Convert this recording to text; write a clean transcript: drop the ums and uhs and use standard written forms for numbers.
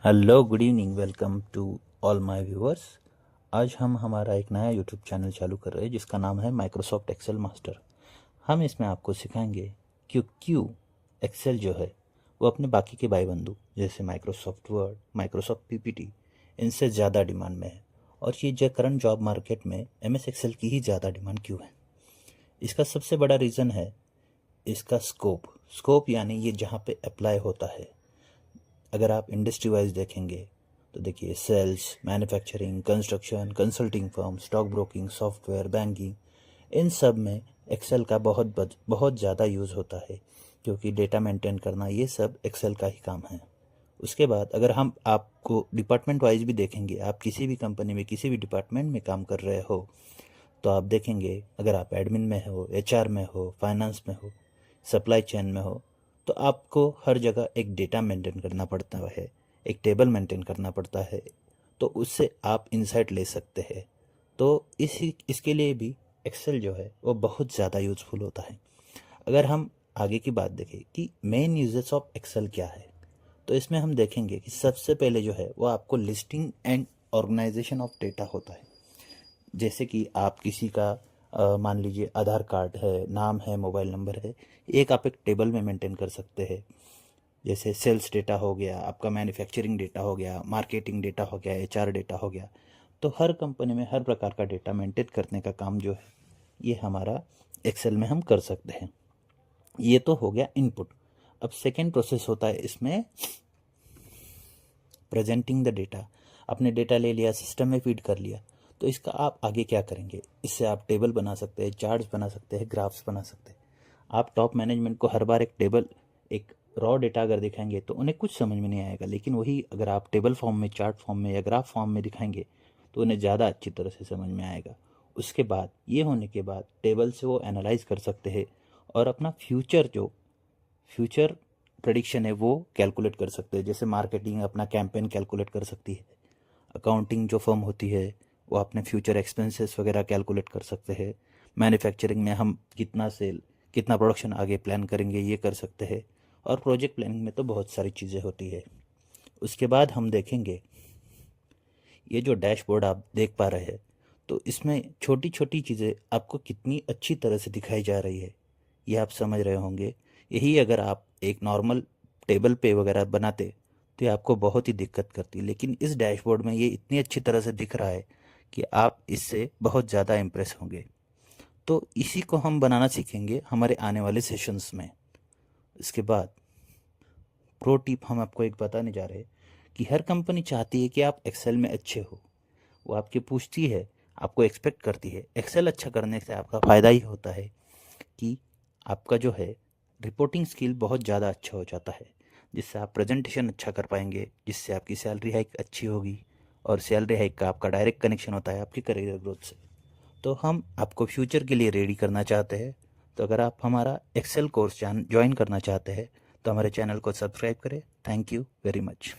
Hello, good evening, welcome to all my viewers. आज हम हमारा एक नया यूट्यूब चैनल चालू कर रहे हैं जिसका नाम है माइक्रोसॉफ्ट एक्सेल मास्टर। हम इसमें आपको सिखाएंगे कि क्यों एक्सेल जो है वो अपने बाकी के भाई बंधु जैसे माइक्रोसॉफ्ट वर्ड, माइक्रोसॉफ्ट पीपीटी इनसे ज़्यादा डिमांड में है। और ये जो करंट जॉब मार्केट में एमएस एक्सेल की ही ज़्यादा डिमांड क्यों है। इसका सबसे बड़ा रीज़न है इसका स्कोप यानी ये जहाँ पे अप्लाई होता है। अगर आप इंडस्ट्री वाइज देखेंगे तो देखिए, sales, manufacturing, construction, consulting firm, stock broking, software, banking, इन सब में एक्सेल का बहुत ज़्यादा यूज़ होता है क्योंकि डेटा मेंटेन करना ये सब एक्सेल का ही काम है। उसके बाद अगर हम आपको डिपार्टमेंट वाइज भी देखेंगे, आप किसी भी कंपनी में किसी भी डिपार्टमेंट में काम कर रहे हो तो आप देखेंगे, अगर आप एडमिन में हो, एचआर में हो, फाइनेंस में हो, सप्लाई चेन में हो, तो आपको हर जगह एक डेटा मेंटेन करना पड़ता है, एक टेबल मेंटेन करना पड़ता है, तो उससे आप इंसाइट ले सकते हैं। तो इसके लिए भी एक्सेल जो है वो बहुत ज़्यादा यूज़फुल होता है। अगर हम आगे की बात देखें कि मेन यूजेस ऑफ एक्सेल क्या है, तो इसमें हम देखेंगे कि सबसे पहले जो है वो आपको listing and organisation of data होता है। जैसे कि आप किसी का मान लीजिए आधार कार्ड है, नाम है, मोबाइल नंबर है, आप एक टेबल में मेंटेन कर सकते हैं। जैसे सेल्स डेटा हो गया, आपका मैन्युफैक्चरिंग डेटा हो गया, मार्केटिंग डेटा हो गया, एचआर डेटा हो गया। तो हर कंपनी में हर प्रकार का डेटा मेंटेन करने का काम जो है ये हमारा एक्सेल में हम कर सकते हैं। ये तो हो गया इनपुट। अब सेकेंड प्रोसेस होता है इसमें प्रेजेंटिंग द डेटा। आपने डेटा ले लिया, सिस्टम में फीड कर लिया, तो इसका आप आगे क्या करेंगे। इससे आप टेबल बना सकते हैं, चार्ट्स बना सकते हैं, ग्राफ्स बना सकते हैं। आप टॉप मैनेजमेंट को हर बार एक टेबल, एक रॉ डेटा अगर दिखाएंगे तो उन्हें कुछ समझ में नहीं आएगा, लेकिन वही अगर आप टेबल फॉर्म में, चार्ट फॉर्म में या ग्राफ फॉर्म में दिखाएंगे तो उन्हें ज़्यादा अच्छी तरह से समझ में आएगा। उसके बाद ये होने के बाद टेबल से वो एनालाइज कर सकते हैं और अपना फ्यूचर प्रेडिक्शन है वो कैलकुलेट कर सकते हैं। जैसे मार्केटिंग अपना कैंपेन कैलकुलेट कर सकती है, अकाउंटिंग जो फर्म होती है वो अपने फ्यूचर एक्सपेंसेस वगैरह कैलकुलेट कर सकते हैं, मैन्युफैक्चरिंग में हम कितना सेल, कितना प्रोडक्शन आगे प्लान करेंगे ये कर सकते हैं, और प्रोजेक्ट प्लानिंग में तो बहुत सारी चीज़ें होती है। उसके बाद हम देखेंगे ये जो डैशबोर्ड आप देख पा रहे हैं, तो इसमें छोटी छोटी चीज़ें आपको कितनी अच्छी तरह से दिखाई जा रही है ये आप समझ रहे होंगे। यही अगर आप एक नॉर्मल टेबल पे वगैरह बनाते तो ये आपको बहुत ही दिक्कत करती, लेकिन इस डैशबोर्ड में ये इतनी अच्छी तरह से दिख रहा है कि आप इससे बहुत ज़्यादा इम्प्रेस होंगे। तो इसी को हम बनाना सीखेंगे हमारे आने वाले सेशंस में। इसके बाद प्रो टिप हम आपको एक बताने जा रहे हैं कि हर कंपनी चाहती है कि आप एक्सेल में अच्छे हो। वो आपकी पूछती है, आपको एक्सपेक्ट करती है। एक्सेल अच्छा करने से आपका फ़ायदा ही होता है कि आपका जो है रिपोर्टिंग स्किल बहुत ज़्यादा अच्छा हो जाता है, जिससे आप प्रेजेंटेशन अच्छा कर पाएंगे, जिससे आपकी सैलरी हाइक अच्छी होगी। और सैलरी हाइक का आपका डायरेक्ट कनेक्शन होता है आपकी करियर ग्रोथ से। तो हम आपको फ्यूचर के लिए रेडी करना चाहते हैं। तो अगर आप हमारा एक्सेल कोर्स ज्वाइन करना चाहते हैं तो हमारे चैनल को सब्सक्राइब करें। Thank you very much.